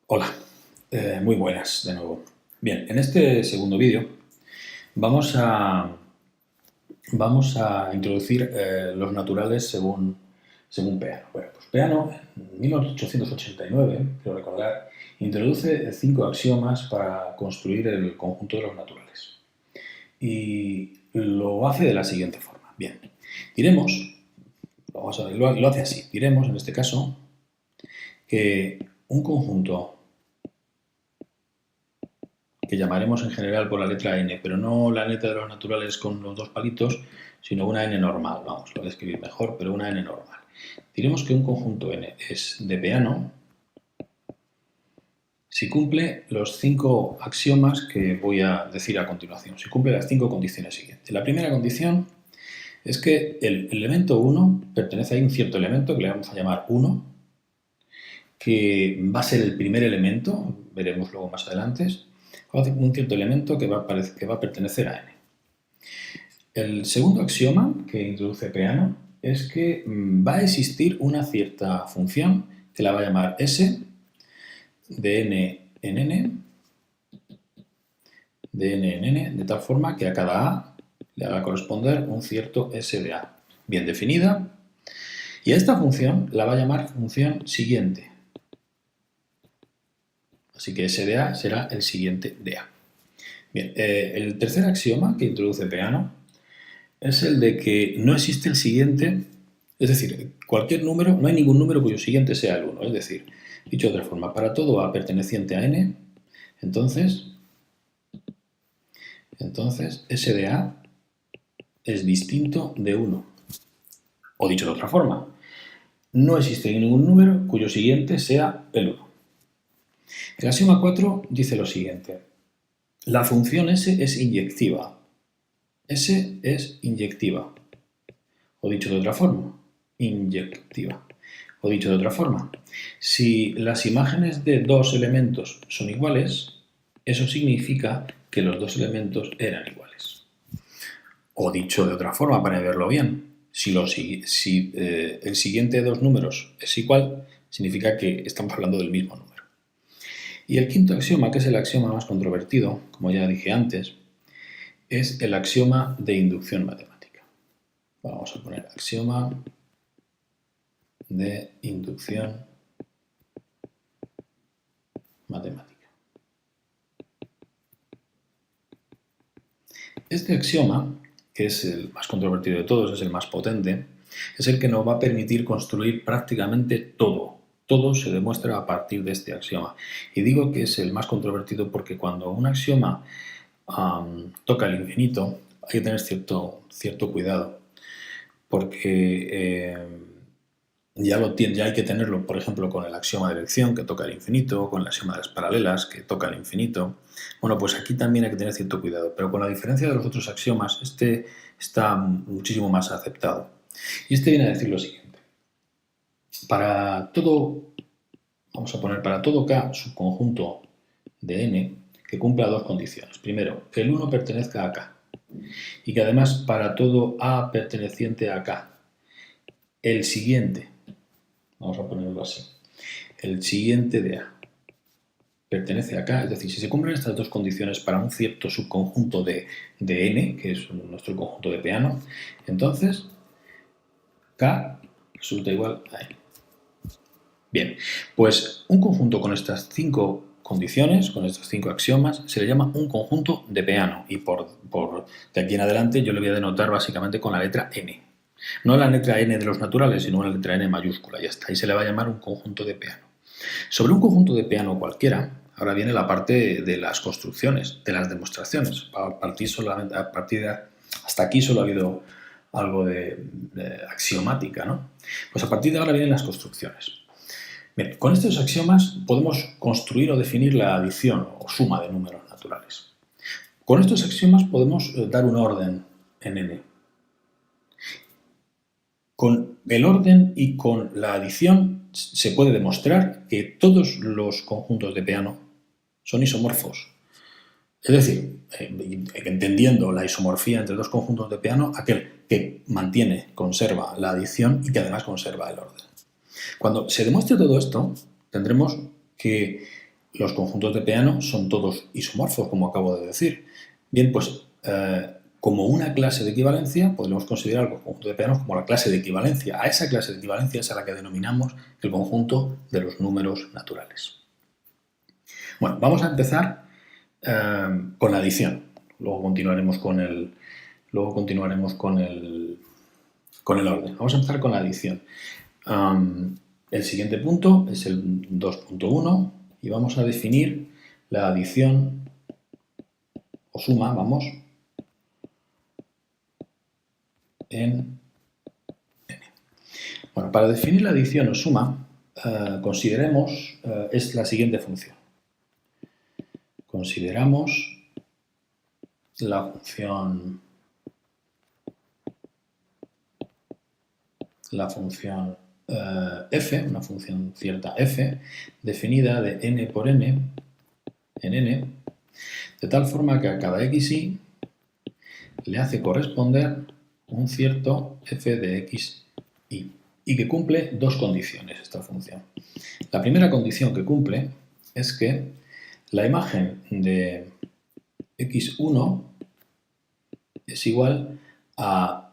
Hola, muy buenas de nuevo. Bien, en este segundo vídeo vamos a, vamos a introducir los naturales según Peano. Bueno, pues Peano, en 1889, quiero recordar, introduce 5 axiomas para construir el conjunto de los naturales. Y lo hace de la siguiente forma. Bien, diremos, vamos a ver, lo hace así, diremos en este caso que un conjunto que llamaremos en general por la letra n, pero no la letra de los naturales con los dos palitos, sino una n normal. Vamos, lo voy a escribir mejor, pero una n normal. Diremos que un conjunto n es de Peano si cumple los 5 axiomas que voy a decir a continuación, si cumple las 5 condiciones siguientes. La primera condición es que el elemento 1 pertenece a un cierto elemento que le vamos a llamar 1, que va a ser el primer elemento, veremos luego más adelante, un cierto elemento que va a pertenecer a n. El segundo axioma que introduce Peano es que va a existir una cierta función que la va a llamar S de n en n, de tal forma que a cada a le va a corresponder un cierto S de a, bien definida, y a esta función la va a llamar función siguiente. Así que S de a será el siguiente de a. Bien, el tercer axioma que introduce Peano es el de que no existe el siguiente, es decir, cualquier número, no hay ningún número cuyo siguiente sea el 1. Es decir, dicho de otra forma, para todo a perteneciente a n, entonces S de a es distinto de 1. O dicho de otra forma, no existe ningún número cuyo siguiente sea el 1. El axioma 4 dice lo siguiente: la función S es inyectiva. S es inyectiva. O dicho de otra forma, inyectiva. O dicho de otra forma, si las imágenes de dos elementos son iguales, eso significa que los dos elementos eran iguales. O dicho de otra forma, para verlo bien, si el siguiente de dos números es igual, significa que estamos hablando del mismo número. Y el quinto axioma, que es el axioma más controvertido, como ya dije antes, es el axioma de inducción matemática. Vamos a poner axioma de inducción matemática. Este axioma, que es el más controvertido de todos, es el más potente, es el que nos va a permitir construir prácticamente todo. Todo se demuestra a partir de este axioma. Y digo que es el más controvertido porque cuando un axioma toca el infinito, hay que tener cierto cuidado, porque ya hay que tenerlo, por ejemplo, con el axioma de elección, que toca el infinito, con el axioma de las paralelas, que toca el infinito. Bueno, pues aquí también hay que tener cierto cuidado, pero con la diferencia de los otros axiomas, este está muchísimo más aceptado. Y este viene a decir lo siguiente: para todo, vamos a poner para todo K subconjunto de n que cumpla dos condiciones. Primero, que el 1 pertenezca a K, y que además para todo A perteneciente a K, el siguiente, vamos a ponerlo así, el siguiente de A pertenece a K, es decir, si se cumplen estas dos condiciones para un cierto subconjunto de n, que es nuestro conjunto de Peano, entonces K resulta igual a n. Bien, pues un conjunto con estas 5 condiciones, con estos 5 axiomas, se le llama un conjunto de Peano, y de aquí en adelante yo le voy a denotar básicamente con la letra n. No la letra n de los naturales, sino la letra n mayúscula, ya está, y se le va a llamar un conjunto de Peano. Sobre un conjunto de Peano cualquiera, ahora viene la parte de las construcciones, de las demostraciones. Hasta aquí solo ha habido algo de axiomática, ¿no? Pues a partir de ahora vienen las construcciones. Bien, con estos axiomas podemos construir o definir la adición o suma de números naturales. Con estos axiomas podemos dar un orden en n. Con el orden y con la adición se puede demostrar que todos los conjuntos de Peano son isomorfos. Es decir, entendiendo la isomorfía entre dos conjuntos de Peano, aquel que conserva la adición y que además conserva el orden. Cuando se demuestre todo esto, tendremos que los conjuntos de Peano son todos isomorfos, como acabo de decir. Bien, pues como una clase de equivalencia, podemos considerar los conjuntos de Peano como la clase de equivalencia. A esa clase de equivalencia es a la que denominamos el conjunto de los números naturales. Bueno, vamos a empezar con la adición. Luego continuaremos con el orden. Vamos a empezar con la adición. El siguiente punto es el 2.1 y vamos a definir la adición o suma, en n. Bueno, para definir la adición o suma, consideremos es la siguiente función. Consideramos la función f, una función cierta f, definida de n por n en n, de tal forma que a cada xy le hace corresponder un cierto f de xy y que cumple dos condiciones esta función. La primera condición que cumple es que la imagen de x1 es igual a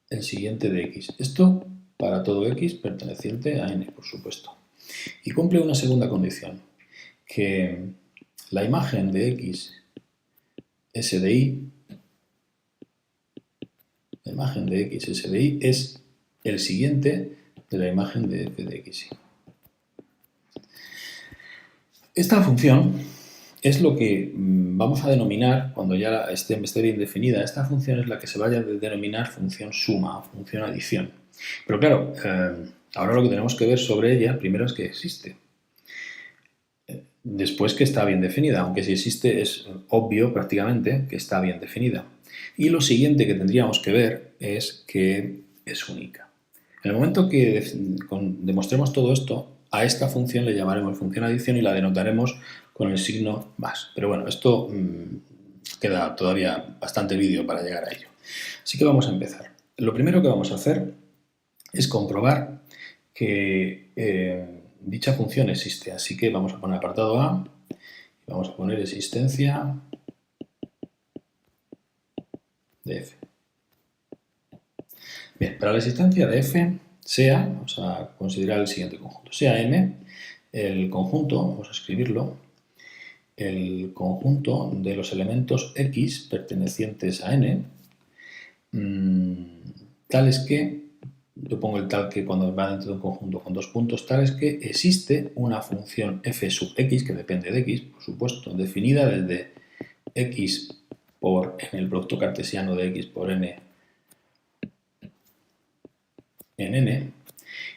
el siguiente de x. Esto para todo x perteneciente a n, por supuesto. Y cumple una segunda condición, que la imagen de x s de y, es el siguiente de la imagen de f de xy. Esta función es lo que vamos a denominar, cuando ya esté bien definida, esta función es la que se vaya a denominar función suma, función adición. Pero claro, ahora lo que tenemos que ver sobre ella, primero es que existe. Después que está bien definida, aunque si existe es obvio prácticamente que está bien definida. Y lo siguiente que tendríamos que ver es que es única. En el momento que demostremos todo esto, a esta función le llamaremos función adición y la denotaremos con el signo más. Pero bueno, esto queda todavía bastante vídeo para llegar a ello. Así que vamos a empezar. Lo primero que vamos a hacer es comprobar que dicha función existe. Así que vamos a poner apartado A y vamos a poner existencia de f. Bien, para la existencia de f, sea, vamos a considerar el siguiente conjunto, sea M, el conjunto, vamos a escribirlo, el conjunto de los elementos x pertenecientes a n, tales que, yo pongo el tal que cuando va dentro de un conjunto con dos puntos, tales que existe una función f sub x, que depende de x, por supuesto, definida desde x por n, el producto cartesiano de x por n en n,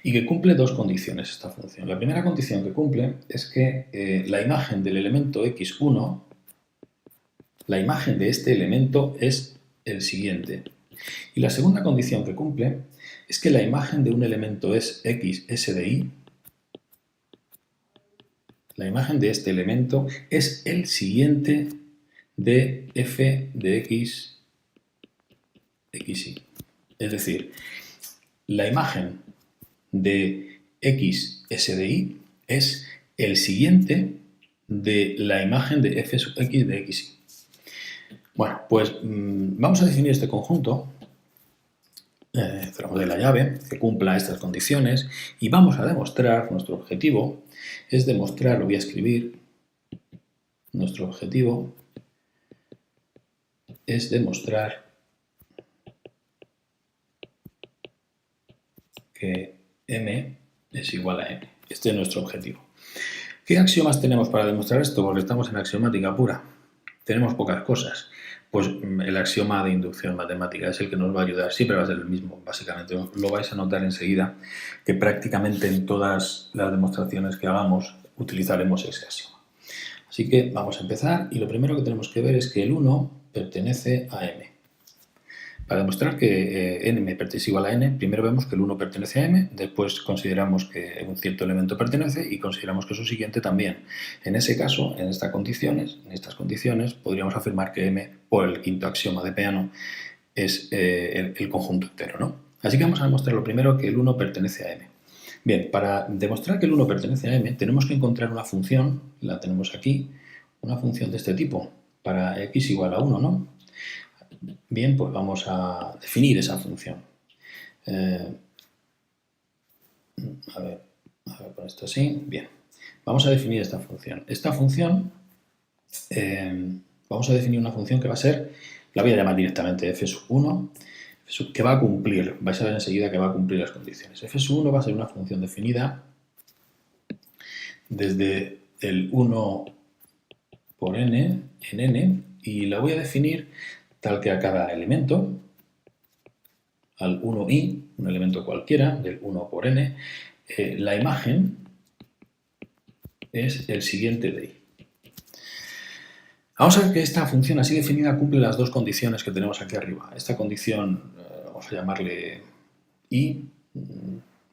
y que cumple dos condiciones esta función. La primera condición que cumple es que la imagen del elemento x1, la imagen de este elemento es el siguiente. Y la segunda condición que cumple es que la imagen de un elemento es x s de y, la imagen de este elemento es el siguiente de f de x xy. Es decir, la imagen de x s de y es el siguiente de la imagen de f sub x de xy. Bueno, pues vamos a definir este conjunto, cerramos de la llave, que cumpla estas condiciones y vamos a demostrar, nuestro objetivo es demostrar, lo voy a escribir, nuestro objetivo es demostrar que m es igual a n. Este es nuestro objetivo. ¿Qué axiomas tenemos para demostrar esto? Porque estamos en axiomática pura. Tenemos pocas cosas. Pues el axioma de inducción matemática es el que nos va a ayudar. Siempre va a ser el mismo, básicamente. Lo vais a notar enseguida que prácticamente en todas las demostraciones que hagamos utilizaremos ese axioma. Así que vamos a empezar y lo primero que tenemos que ver es que el 1 pertenece a m. Para demostrar que n es igual a n, primero vemos que el 1 pertenece a m, después consideramos que un cierto elemento pertenece y consideramos que su siguiente también. En ese caso, en estas condiciones, podríamos afirmar que m, por el quinto axioma de Peano, es el conjunto entero, ¿no? Así que vamos a demostrar lo primero que el 1 pertenece a m. Bien, para demostrar que el 1 pertenece a m, tenemos que encontrar una función, la tenemos aquí, una función de este tipo, para x igual a 1, ¿no? Bien, pues vamos a definir esa función. A ver, con esto así, bien. Vamos a definir esta función. Esta función, vamos a definir una función que va a ser, la voy a llamar directamente f1, que va a cumplir, vais a ver enseguida que va a cumplir las condiciones. f1 va a ser una función definida desde el 1 por n en n, y la voy a definir tal que a cada elemento, al 1i, un elemento cualquiera, del 1 por n, la imagen es el siguiente de i. Vamos a ver que esta función así definida cumple las dos condiciones que tenemos aquí arriba. Esta condición, vamos a llamarle i,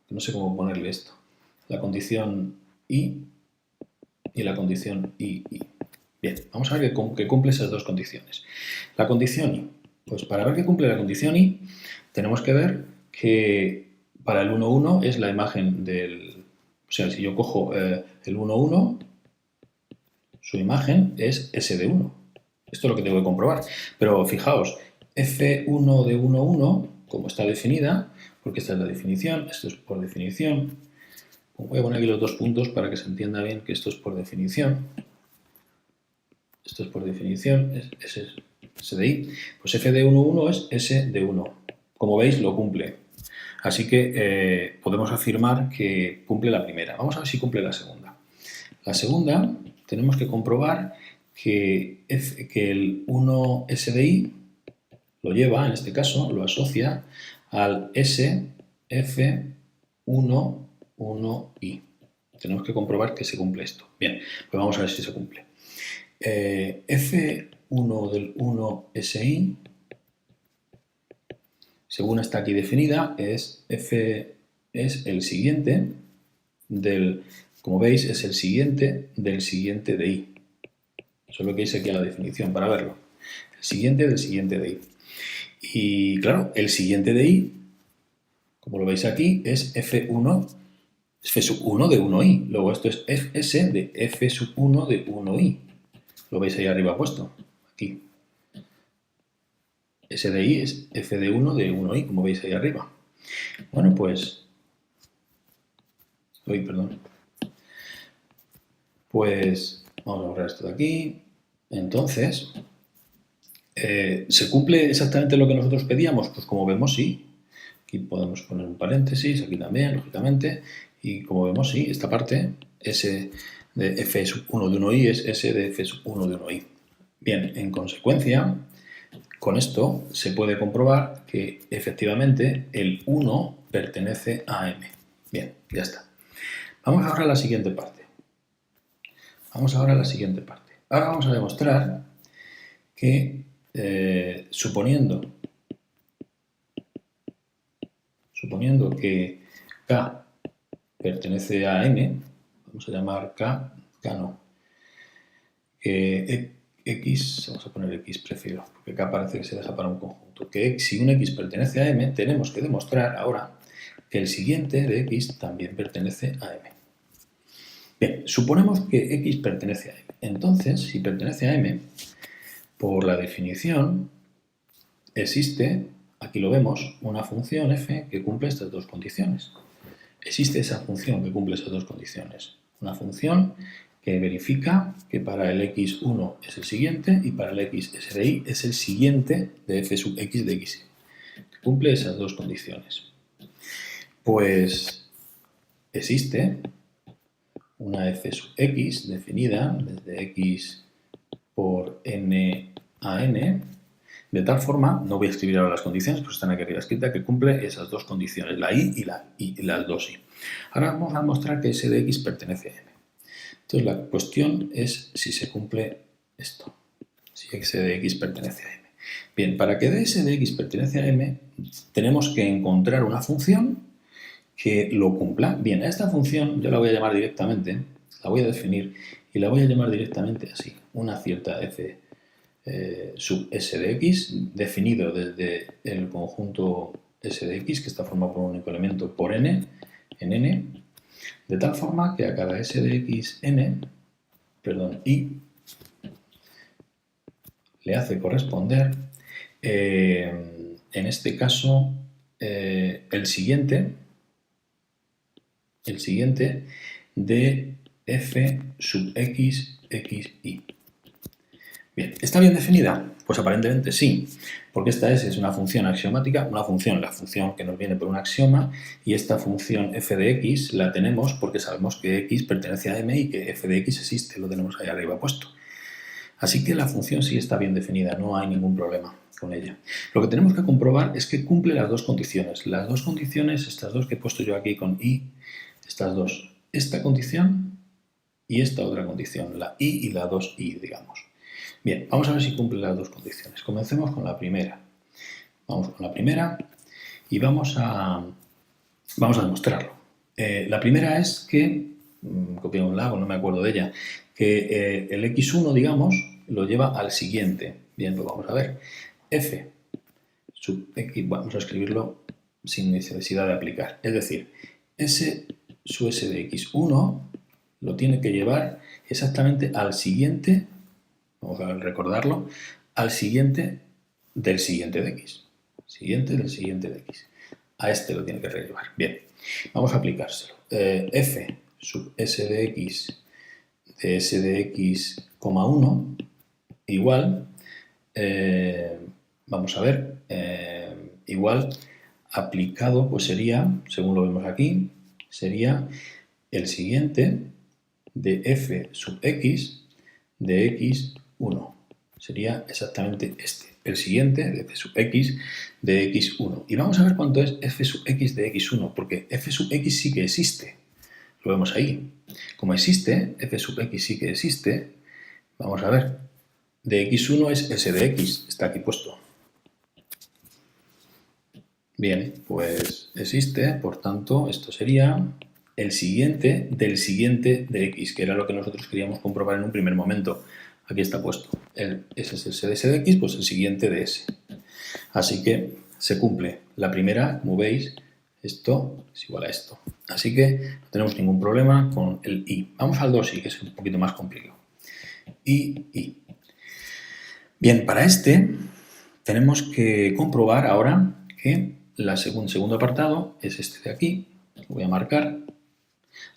no sé cómo ponerle esto, la condición i y la condición i. Bien, vamos a ver que cumple esas dos condiciones. La condición i, pues para ver que cumple la condición i, tenemos que ver que para el 1, 1 es la imagen del... O sea, si yo cojo el 1, 1, su imagen es S de 1. Esto es lo que tengo que comprobar. Pero fijaos, F1 de 1, 1, como está definida, porque esta es la definición, esto es por definición. Voy a poner aquí los dos puntos para que se entienda bien que esto es por definición. Esto es por definición, es S de I. Pues F de 1, 1 es S de 1. Como veis, lo cumple. Así que podemos afirmar que cumple la primera. Vamos a ver si cumple la segunda. La segunda, tenemos que comprobar que el 1 S de I lo lleva, en este caso, lo asocia al S F 1, 1I. Tenemos que comprobar que se cumple esto. Bien, pues vamos a ver si se cumple. F1 del 1 SI, según está aquí definida, es el siguiente del, como veis, es el siguiente del siguiente de I. Eso es lo que dice aquí en la definición para verlo. El siguiente del siguiente de I. Y claro, el siguiente de I, como lo veis aquí, es F1, es F1 de 1I. Luego esto es Fs de F1 de 1I. Lo veis ahí arriba puesto, aquí. S de I es F de 1 de 1I, como veis ahí arriba. Bueno, pues... perdón. Pues vamos a borrar esto de aquí. Entonces, ¿se cumple exactamente lo que nosotros pedíamos? Pues como vemos, sí. Aquí podemos poner un paréntesis, aquí también, lógicamente. Y como vemos, sí, esta parte, S de F1 de 1i es S de F1 de 1i. Bien, en consecuencia, con esto se puede comprobar que efectivamente el 1 pertenece a M. Bien, ya está. Vamos ahora a la siguiente parte. Ahora vamos a demostrar que suponiendo que K pertenece a M, vamos a llamar K no, X, vamos a poner X, prefiero, porque K parece que se deja para un conjunto, que si un X pertenece a M, tenemos que demostrar ahora que el siguiente de X también pertenece a M. Bien, suponemos que X pertenece a M. Entonces, si pertenece a M, por la definición, existe, aquí lo vemos, una función f que cumple estas dos condiciones. Existe esa función que cumple esas dos condiciones. Una función que verifica que para el x1 es el siguiente y para el x s de i es el siguiente de f sub x de x. Que cumple esas dos condiciones. Pues existe una f sub x definida desde x por n a n, de tal forma, no voy a escribir ahora las condiciones, pues están aquí arriba escritas, que cumple esas dos condiciones, la i y las dos i. Ahora vamos a mostrar que s de x pertenece a m. Entonces la cuestión es si se cumple esto, si s de x pertenece a m. Bien, para que ds de x pertenece a m, tenemos que encontrar una función que lo cumpla. Bien, a esta función yo la voy a llamar directamente, la voy a definir y la voy a llamar directamente así, una cierta f sub s de x, definido desde el conjunto s de x, que está formado por un único elemento, por n, en n, De tal forma que a cada s de x n, perdón, y, le hace corresponder, en este caso, el siguiente de f sub x, x, y. Bien, ¿está bien definida? Pues aparentemente sí, porque esta s es una función axiomática, la función que nos viene por un axioma, y esta función f de x la tenemos porque sabemos que x pertenece a m y que f de x existe, lo tenemos ahí arriba puesto. Así que la función sí está bien definida, no hay ningún problema con ella. Lo que tenemos que comprobar es que cumple las dos condiciones. Las dos condiciones, estas dos que he puesto yo aquí con y, estas dos. Esta condición y esta otra condición, la y la 2i, digamos. Bien, vamos a ver si cumple las dos condiciones. Comencemos con la primera. Vamos con la primera y vamos a demostrarlo. La primera es que, copié un lago, no me acuerdo de ella, que el x1, digamos, lo lleva al siguiente. Bien, pues vamos a ver. F sub x, vamos a escribirlo sin necesidad de aplicar. Es decir, s sub s de x1 lo tiene que llevar exactamente al siguiente, vamos a recordarlo, al siguiente del siguiente de x. Siguiente del siguiente de x. A este lo tiene que relevar. Bien, vamos a aplicárselo. F sub s de x de s de x, 1 igual, vamos a ver, igual aplicado, pues sería, según lo vemos aquí, sería el siguiente de f sub x de x1. Sería exactamente este, el siguiente de f sub x de x1. Y vamos a ver cuánto es f sub x de x1, porque f sub x sí que existe. Lo vemos ahí. Como existe, f sub x sí que existe, vamos a ver, de x1 es s de x, está aquí puesto. Bien, pues existe, por tanto, esto sería el siguiente del siguiente de x, que era lo que nosotros queríamos comprobar en un primer momento. Aquí está puesto. Ese es el s de x, pues el siguiente de s. Así que se cumple. La primera, como veis, esto es igual a esto. Así que no tenemos ningún problema con el y. Vamos al 2i, que es un poquito más complicado. Y. Bien, para este tenemos que comprobar ahora que el segundo apartado es este de aquí. Lo voy a marcar.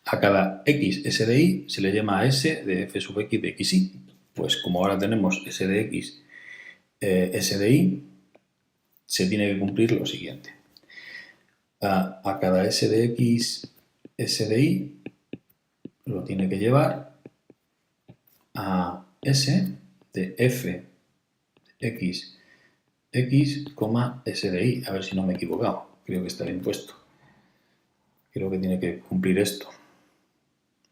A cada x s de y se le llama a s de f sub x de xy. Pues como ahora tenemos s de x, s de y, se tiene que cumplir lo siguiente. A cada s de x, s de y, lo tiene que llevar a s de f x, x, s de y. A ver si no me he equivocado. Creo que está bien puesto. Creo que tiene que cumplir esto.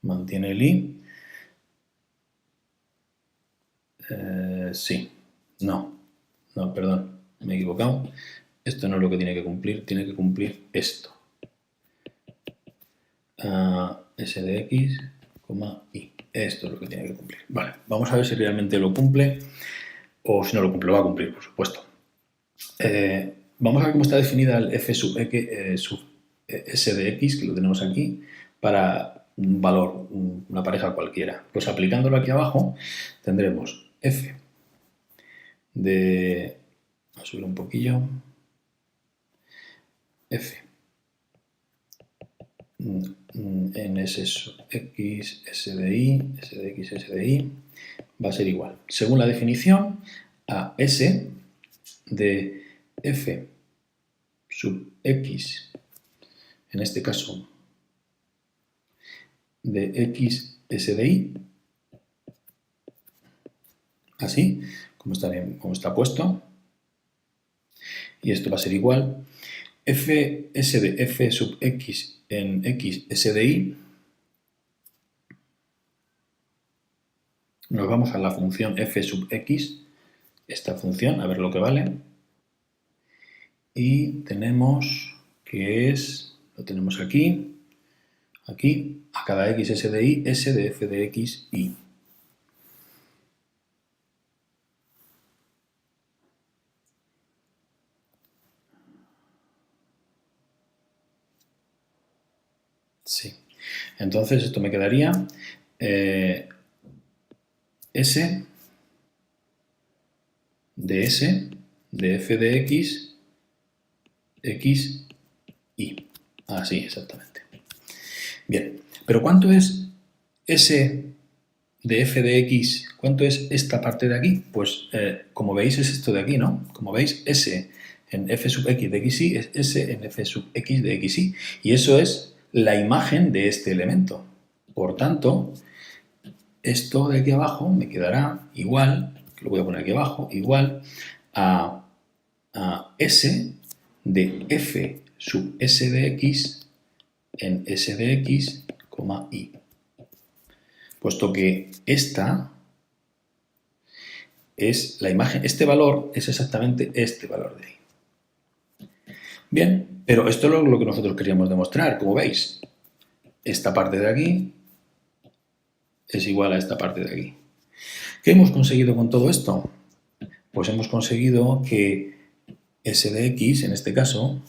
Mantiene el y. Sí. No, perdón. Me he equivocado. Esto no es lo que tiene que cumplir esto. S de x, y. Esto es lo que tiene que cumplir. Vale, vamos a ver si realmente lo cumple o si no lo cumple. Lo va a cumplir, por supuesto. Vamos a ver cómo está definida el f sub s de x, que lo tenemos aquí, para un valor, una pareja cualquiera. Pues aplicándolo aquí abajo tendremos f de... Voy a subir un poquillo. F en s sub x, s de y, s de x, s de y, va a ser igual, según la definición, a s de f sub x, en este caso, de x, s de y, así, como está puesto, y esto va a ser igual, f, s de f sub x en x, s de y, nos vamos a la función f sub x, esta función, a ver lo que vale, y tenemos que es, lo tenemos aquí, a cada x, s de y, s de f de x, y. Sí. Entonces esto me quedaría S de S de f de x, x, y. Así, exactamente. Bien, pero ¿cuánto es S de f de x? ¿Cuánto es esta parte de aquí? Pues como veis es esto de aquí, ¿no? Como veis, S en f sub x de xy es S en f sub x de xy. Y eso es la imagen de este elemento. Por tanto, esto de aquí abajo me quedará igual, que lo voy a poner aquí abajo, igual a S de f sub S de x en S de x, y. Puesto que esta es la imagen, este valor es exactamente este valor de ahí. Bien, pero esto es lo que nosotros queríamos demostrar, como veis. Esta parte de aquí es igual a esta parte de aquí. ¿Qué hemos conseguido con todo esto? Pues hemos conseguido que S de x, en este caso,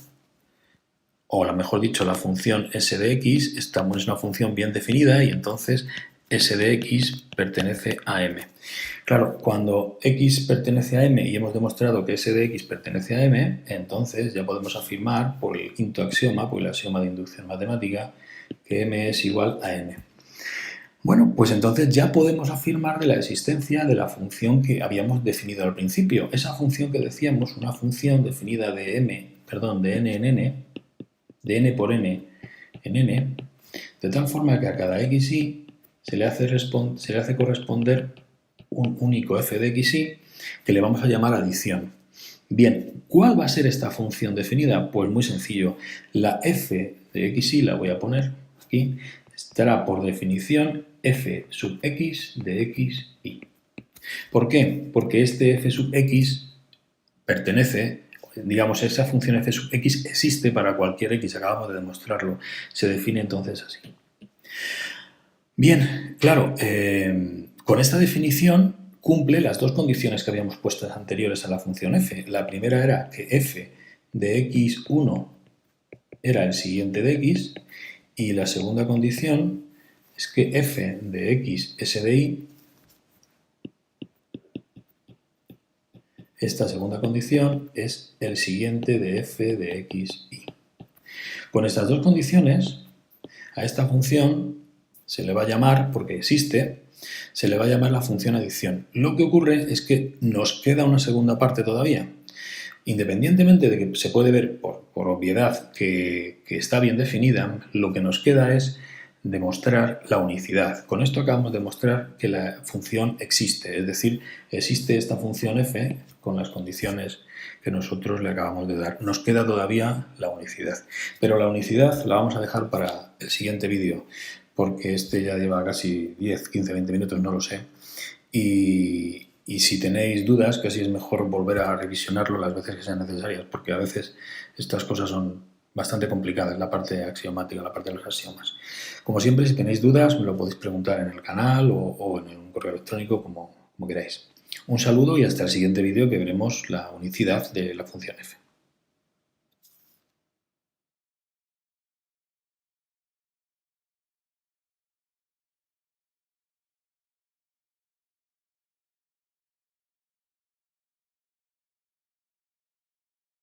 o mejor dicho, la función S de x, es una función bien definida y entonces S de x pertenece a m. Claro, cuando x pertenece a m y hemos demostrado que S de x pertenece a m, entonces ya podemos afirmar por el quinto axioma, por el axioma de inducción matemática, que m es igual a n. Bueno, pues entonces ya podemos afirmar de la existencia de la función que habíamos definido al principio. Esa función que decíamos, una función definida de n en n, de n por n en n, de tal forma que a cada xy se le hace corresponder un único f de xy que le vamos a llamar adición. Bien, ¿cuál va a ser esta función definida? Pues muy sencillo. La f de xy, la voy a poner aquí, estará por definición f sub x de x, y. ¿Por qué? Porque este f sub x pertenece, digamos, esa función f sub x existe para cualquier x, acabamos de demostrarlo, se define entonces así. Bien, claro, con esta definición cumple las dos condiciones que habíamos puesto anteriores a la función f. La primera era que f de x1 era el siguiente de x, y la segunda condición es que f de x, s de y, esta segunda condición es el siguiente de f de x, y. Con estas dos condiciones, a esta función se le va a llamar, porque existe, se le va a llamar la función adición. Lo que ocurre es que nos queda una segunda parte todavía. Independientemente de que se puede ver por obviedad que está bien definida, lo que nos queda es demostrar la unicidad. Con esto acabamos de demostrar que la función existe, es decir, existe esta función f con las condiciones que nosotros le acabamos de dar. Nos queda todavía la unicidad, pero la unicidad la vamos a dejar para el siguiente vídeo, porque este ya lleva casi 10, 15, 20 minutos, no lo sé, y si tenéis dudas, casi es mejor volver a revisionarlo las veces que sean necesarias, porque a veces estas cosas son bastante complicadas, la parte axiomática, la parte de los axiomas. Como siempre, si tenéis dudas, me lo podéis preguntar en el canal o en un correo electrónico, como queráis. Un saludo y hasta el siguiente vídeo, que veremos la unicidad de la función f.